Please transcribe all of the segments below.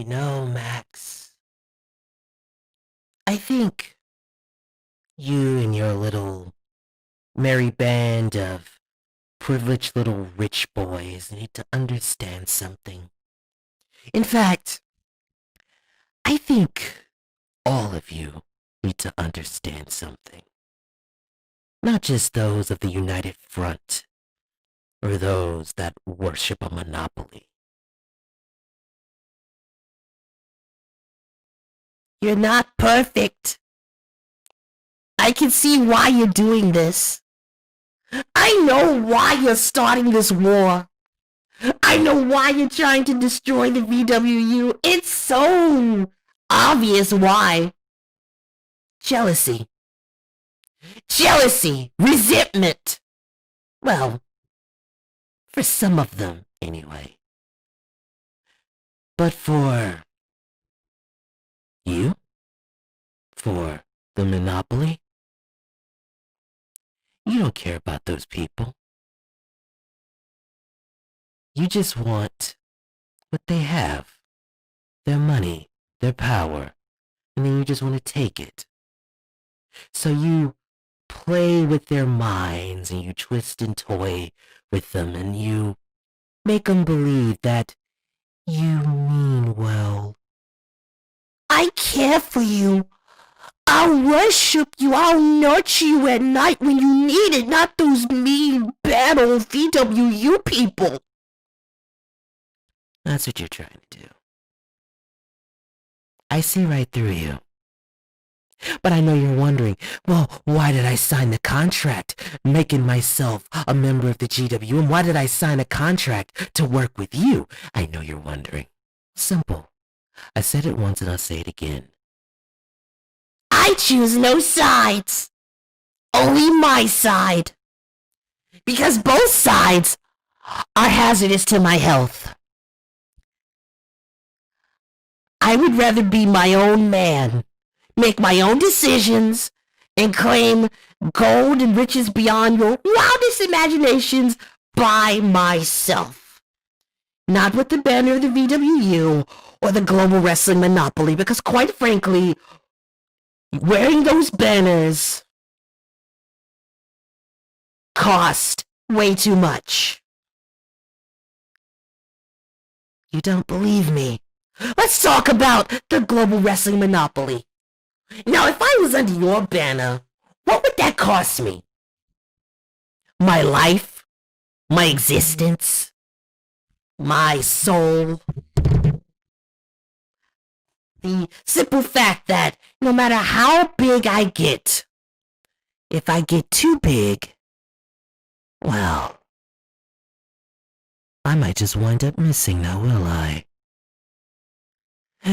Max, I think you and your little merry band of privileged little rich boys need to understand something. In fact, I think all of you need to understand something. Not just those of the United Front or those that worship a monopoly. You're not perfect. I can see why you're doing this. I know why you're starting this war. I know why you're trying to destroy the VWU. It's so obvious why. Jealousy. Jealousy. Resentment. Well, for some of them, anyway. But for you? For the monopoly? You don't care about those people. You just want what they have. Their money, their power, and then you just want to take it. So you play with their minds and you twist and toy with them and you make them believe that you mean well. I care for you. I'll worship you. I'll nurture you at night when you need it, not those mean, bad old VWU people. That's what you're trying to do. I see right through you. But I know you're wondering, well, why did I sign the contract making myself a member of the GW? And why did I sign a contract to work with you? I know you're wondering. Simple. I said it once and I'll say it again. I choose no sides. Only my side. Because both sides are hazardous to my health. I would rather be my own man, make my own decisions, and claim gold and riches beyond your wildest imaginations by myself. Not with the banner of the VWU or the global wrestling monopoly, because quite frankly, wearing those banners cost way too much. You don't believe me? Let's talk about the global wrestling monopoly. Now, if I was under your banner, what would that cost me? My life? My existence? My soul? The simple fact that no matter how big I get, if I get too big, well, I might just wind up missing now, will I?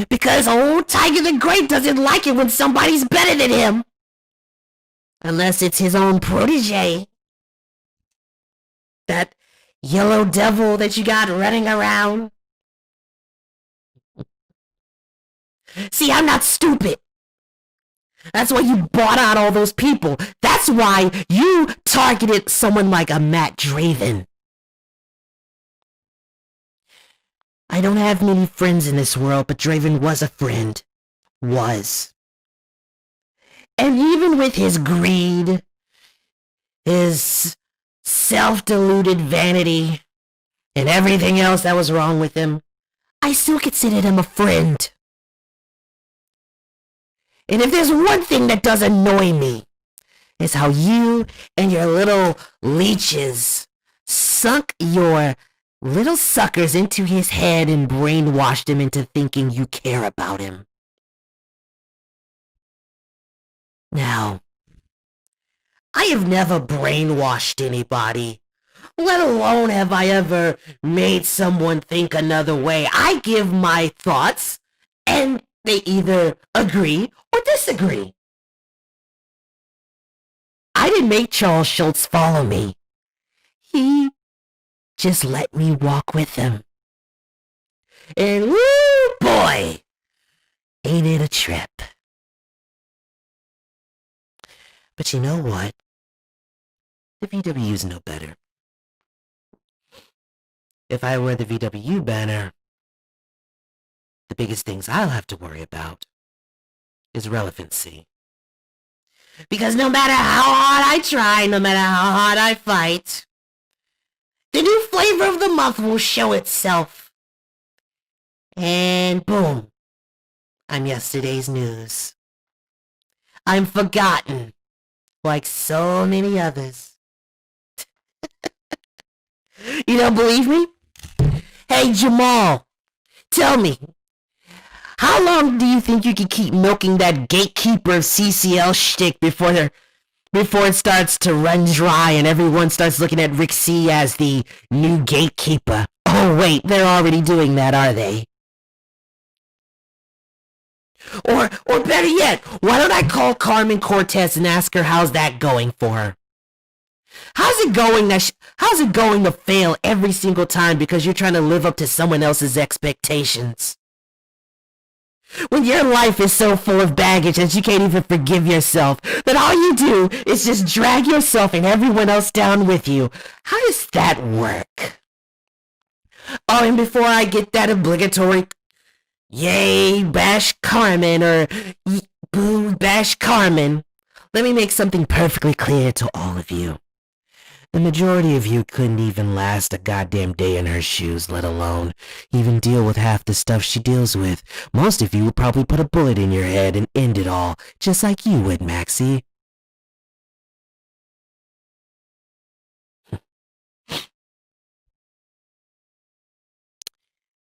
Because old Tiger the Great doesn't like it when somebody's better than him. Unless it's his own protege. That yellow devil that you got running around. See, I'm not stupid. That's why you bought out all those people. That's why you targeted someone like a Matt Draven. I don't have many friends in this world, but Draven was a friend. Was. And even with his greed, his self-deluded vanity, and everything else that was wrong with him, I still considered him a friend. And if there's one thing that does annoy me, it's how you and your little leeches sunk your little suckers into his head and brainwashed him into thinking you care about him. Now, I have never brainwashed anybody, let alone have I ever made someone think another way. I give my thoughts, and they either agree or disagree. I didn't make Charles Schultz follow me. He just let me walk with him. And woo boy, ain't it a trip. But you know what? The VW's no better. If I wear the VW banner, The biggest things I'll have to worry about is relevancy. Because no matter how hard I try, no matter how hard I fight, the new flavor of the month will show itself. And boom, I'm yesterday's news. I'm forgotten, like so many others. You don't believe me? Hey, Jamal, tell me, how long do you think you can keep milking that gatekeeper of CCL shtick before it starts to run dry and everyone starts looking at Rick C as the new gatekeeper? Oh wait, they're already doing that, are they? Or better yet, why don't I call Carmen Cortez and ask her how's that going for her? How's it going to fail every single time because you're trying to live up to someone else's expectations? When your life is so full of baggage that you can't even forgive yourself, that all you do is just drag yourself and everyone else down with you. How does that work? Oh, and before I get that obligatory yay, bash Carmen, or boo, bash Carmen, let me make something perfectly clear to all of you. The majority of you couldn't even last a goddamn day in her shoes, let alone even deal with half the stuff she deals with. Most of you would probably put a bullet in your head and end it all, just like you would, Maxie.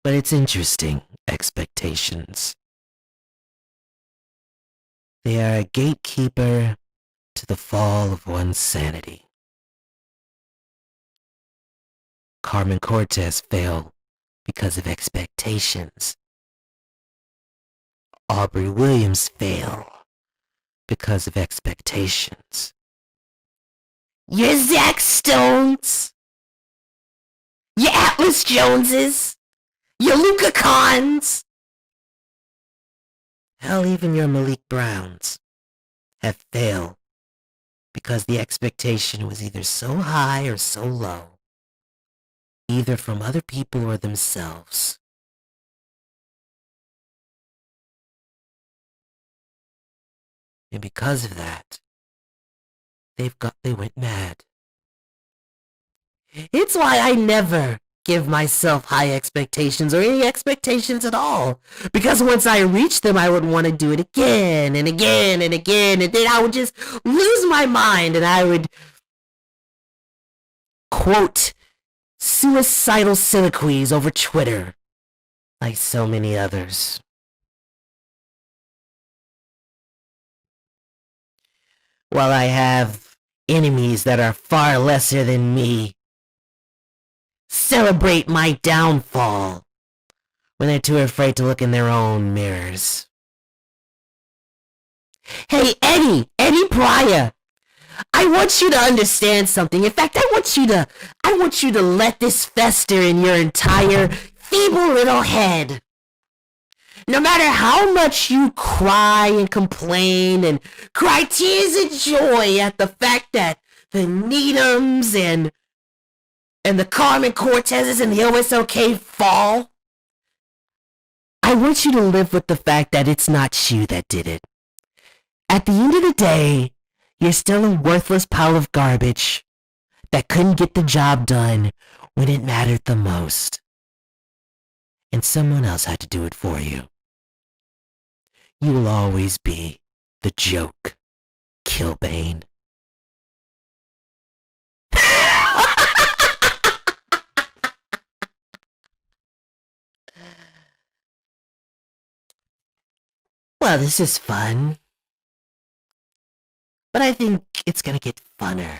But it's interesting, expectations. They are a gatekeeper to the fall of one's sanity. Carmen Cortez failed because of expectations. Aubrey Williams failed because of expectations. Your Zack Stones, your Atlas Joneses, your Luca Khans, hell, even your Malik Browns have failed because the expectation was either so high or so low, either from other people or themselves. And because of that, they went mad. It's why I never give myself high expectations or any expectations at all. Because once I reach them, I would want to do it again and again and again, and then I would just lose my mind and I would quote suicidal soliloquies over Twitter, like so many others. While I have enemies that are far lesser than me celebrate my downfall when they're too afraid to look in their own mirrors. Hey, Eddie Pryor, I want you to understand something. In fact, I want you to let this fester in your entire feeble little head. No matter how much you cry and complain and cry tears of joy at the fact that the Needhams and the Carmen Cortezes and the OSOK fall, I want you to live with the fact that it's not you that did it. At the end of the day, you're still a worthless pile of garbage that couldn't get the job done when it mattered the most. And someone else had to do it for you. You will always be the joke, Kilbane. Well, this is fun. But I think it's gonna get funner.